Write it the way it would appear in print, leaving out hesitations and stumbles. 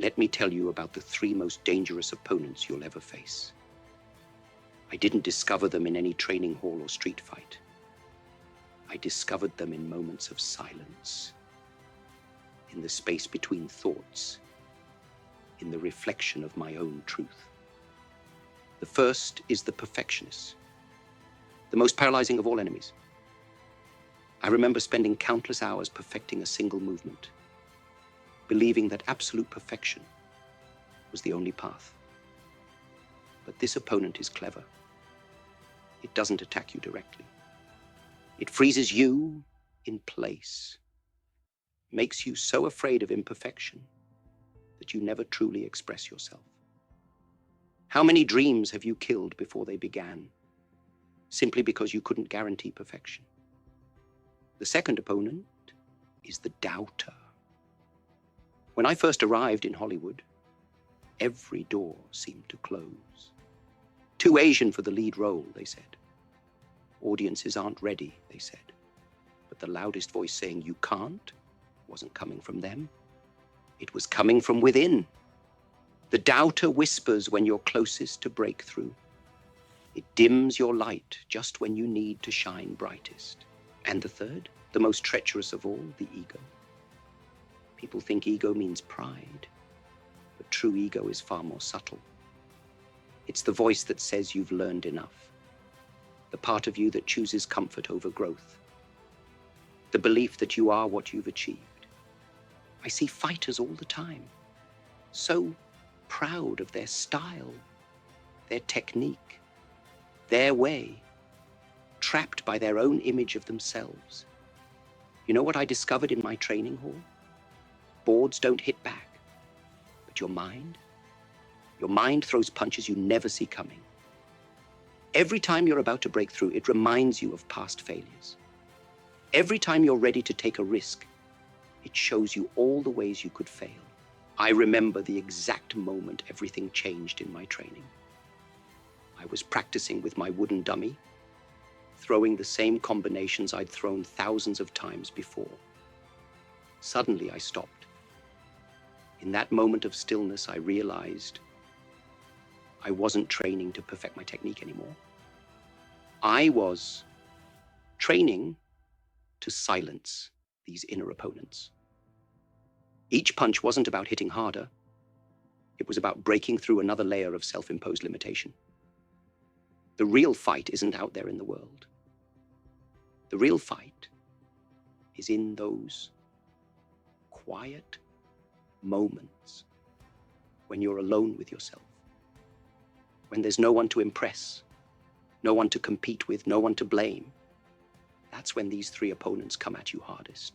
Let me tell you about the 3 most dangerous opponents you'll ever face. I didn't discover them in any training hall or street fight. I discovered them in moments of silence, in the space between thoughts, in the reflection of my own truth. The first is the perfectionist, the most paralyzing of all enemies. I remember spending countless hours perfecting a single movement, believing that absolute perfection was the only path. But this opponent is clever. It doesn't attack you directly. It freezes you in place, makes you so afraid of imperfection that you never truly express yourself. How many dreams have you killed before they began, simply because you couldn't guarantee perfection? The second opponent is the doubter. When I first arrived in Hollywood, every door seemed to close. Too Asian for the lead role, they said. Audiences aren't ready, they said. But the loudest voice saying you can't wasn't coming from them. It was coming from within. The doubter whispers when you're closest to breakthrough. It dims your light just when you need to shine brightest. And the third, the most treacherous of all, the ego. People think ego means pride, but true ego is far more subtle. It's the voice that says you've learned enough, the part of you that chooses comfort over growth, the belief that you are what you've achieved. I see fighters all the time, so proud of their style, their technique, their way, trapped by their own image of themselves. You know what I discovered in my training hall? Boards don't hit back, but your mind throws punches you never see coming. Every time you're about to break through, it reminds you of past failures. Every time you're ready to take a risk, it shows you all the ways you could fail. I remember the exact moment everything changed in my training. I was practicing with my wooden dummy, throwing the same combinations I'd thrown thousands of times before. Suddenly, I stopped. In that moment of stillness, I realized I wasn't training to perfect my technique anymore. I was training to silence these inner opponents. Each punch wasn't about hitting harder. It was about breaking through another layer of self-imposed limitation. The real fight isn't out there in the world. The real fight is in those quiet moments when you're alone with yourself, when there's no one to impress, no one to compete with, no one to blame. That's when these 3 opponents come at you hardest.